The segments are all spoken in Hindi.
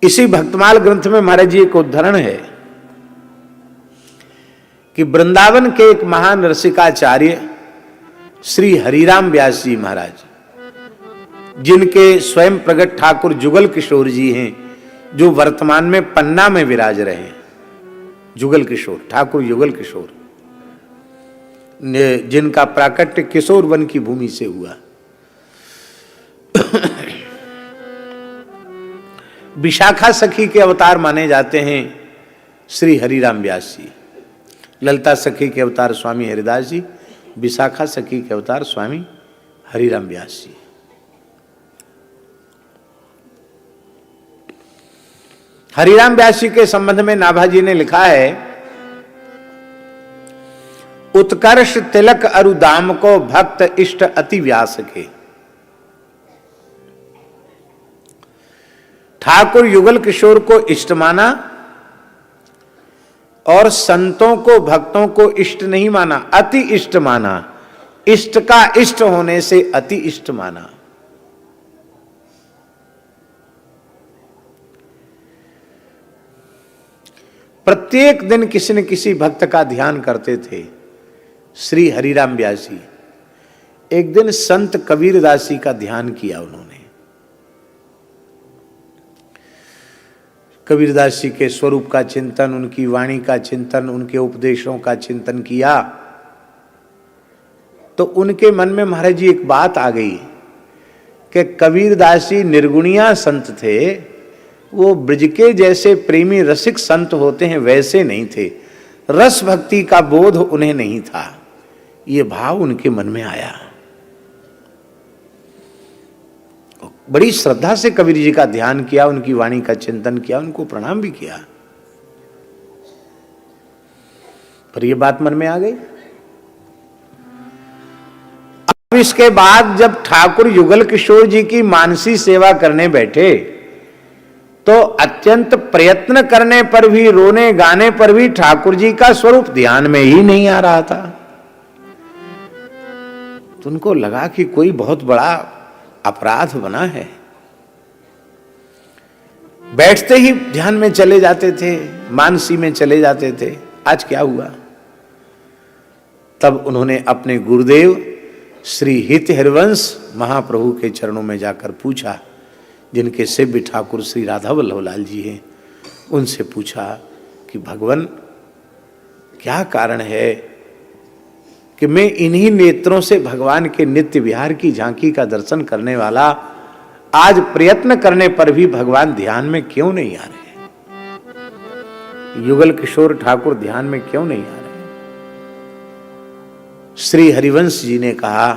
इसी भक्तमाल ग्रंथ में महाराज जी एक उद्धरण है कि वृंदावन के एक महान रसिकाचार्य श्री हरिराम व्यास जी महाराज, जिनके स्वयं प्रगट ठाकुर जुगल किशोर जी हैं, जो वर्तमान में पन्ना में विराज रहे हैं। जुगल किशोर, ठाकुर युगल किशोर, जिनका प्राकट्य किशोर वन की भूमि से हुआ। विशाखा सखी के अवतार माने जाते हैं श्री हरिराम व्यास जी। ललिता सखी के अवतार स्वामी हरिदास जी, विशाखा सखी के अवतार स्वामी हरिराम व्यास जी। हरिराम व्यास जी के संबंध में नाभाजी ने लिखा है, उत्कर्ष तिलक अरुदाम को भक्त इष्ट अति व्यास के। ठाकुर युगल किशोर को इष्ट माना और संतों को भक्तों को इष्ट नहीं माना, अति इष्ट माना। इष्ट का इष्ट होने से अति इष्ट माना। प्रत्येक दिन किसी न किसी भक्त का ध्यान करते थे श्री हरिराम व्यास जी। एक दिन संत कबीरदास जी का ध्यान किया उन्होंने। कबीरदास जी के स्वरूप का चिंतन, उनकी वाणी का चिंतन, उनके उपदेशों का चिंतन किया तो उनके मन में महाराज जी एक बात आ गई कि कबीरदास जी निर्गुणिया संत थे, वो ब्रज के जैसे प्रेमी रसिक संत होते हैं वैसे नहीं थे। रस भक्ति का बोध उन्हें नहीं था। ये भाव उनके मन में आया। बड़ी श्रद्धा से कबीर जी का ध्यान किया, उनकी वाणी का चिंतन किया, उनको प्रणाम भी किया। पर यह बात मन में आ गई। अब इसके बाद जब ठाकुर युगल किशोर जी की मानसी सेवा करने बैठे तो अत्यंत प्रयत्न करने पर भी, रोने गाने पर भी ठाकुर जी का स्वरूप ध्यान में ही नहीं आ रहा था। तो उनको लगा कि कोई बहुत बड़ा अपराध बना है। बैठते ही ध्यान में चले जाते थे, मानसी में चले जाते थे। आज क्या हुआ? तब उन्होंने अपने गुरुदेव श्री हित हरिवंश महाप्रभु के चरणों में जाकर पूछा, जिनके सेव्य ठाकुर श्री राधा वल्लभलाल जी हैं। उनसे पूछा कि भगवान, क्या कारण है कि मैं इन्हीं नेत्रों से भगवान के नित्य विहार की झांकी का दर्शन करने वाला आज प्रयत्न करने पर भी भगवान ध्यान में क्यों नहीं आ रहे? युगल किशोर ठाकुर ध्यान में क्यों नहीं आ रहे? श्री हरिवंश जी ने कहा,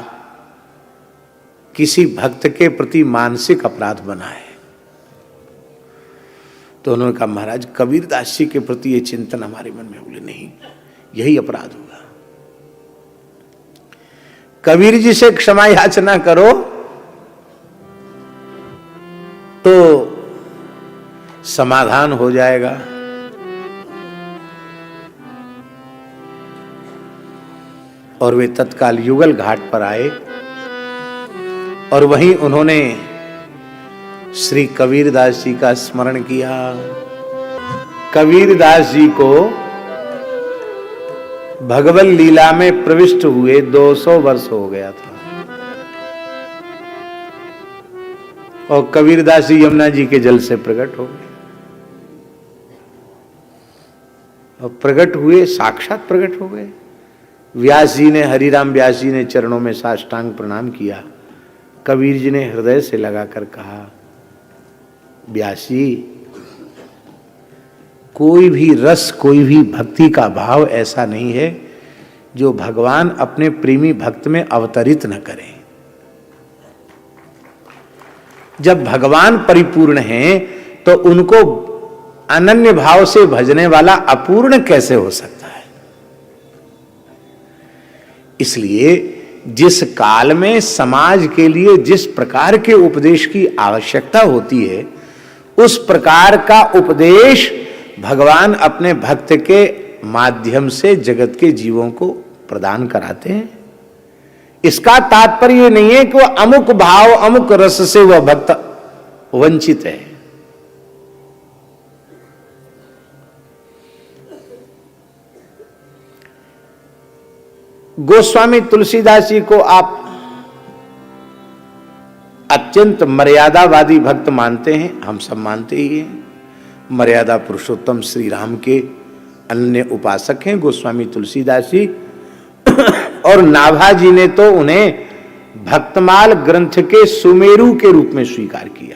किसी भक्त के प्रति मानसिक अपराध बना है। तो उन्होंने कहा, महाराज कबीरदास जी के प्रति ये चिंतन हमारे मन में। बोले नहीं, यही अपराध होगा। कबीर जी से क्षमा याचना करो तो समाधान हो जाएगा। और वे तत्काल युगल घाट पर आए और वहीं उन्होंने श्री कबीरदास जी का स्मरण किया। कबीरदास जी को भगवत लीला में प्रविष्ट हुए 200 वर्ष हो गया था और कबीरदास जी यमुना जी के जल से प्रकट हो गए। और प्रकट हुए, साक्षात प्रकट हो गए। व्यास जी ने, हरिराम व्यास जी ने चरणों में साष्टांग प्रणाम किया। कबीर जी ने हृदय से लगाकर कहा, व्यास जी, कोई भी रस, कोई भी भक्ति का भाव ऐसा नहीं है जो भगवान अपने प्रेमी भक्त में अवतरित न करें। जब भगवान परिपूर्ण हैं तो उनको अनन्य भाव से भजने वाला अपूर्ण कैसे हो सकता है? इसलिए जिस काल में समाज के लिए जिस प्रकार के उपदेश की आवश्यकता होती है, उस प्रकार का उपदेश भगवान अपने भक्त के माध्यम से जगत के जीवों को प्रदान कराते हैं। इसका तात्पर्य नहीं है कि वह अमुक भाव, अमुक रस से वह भक्त वंचित है। गोस्वामी तुलसीदास जी को आप अत्यंत मर्यादावादी भक्त मानते हैं, हम सब मानते ही हैं। मर्यादा पुरुषोत्तम श्री राम के अन्य उपासक हैं गोस्वामी तुलसीदास जी। और नाभा जी ने तो उन्हें भक्तमाल ग्रंथ के सुमेरु के रूप में स्वीकार किया।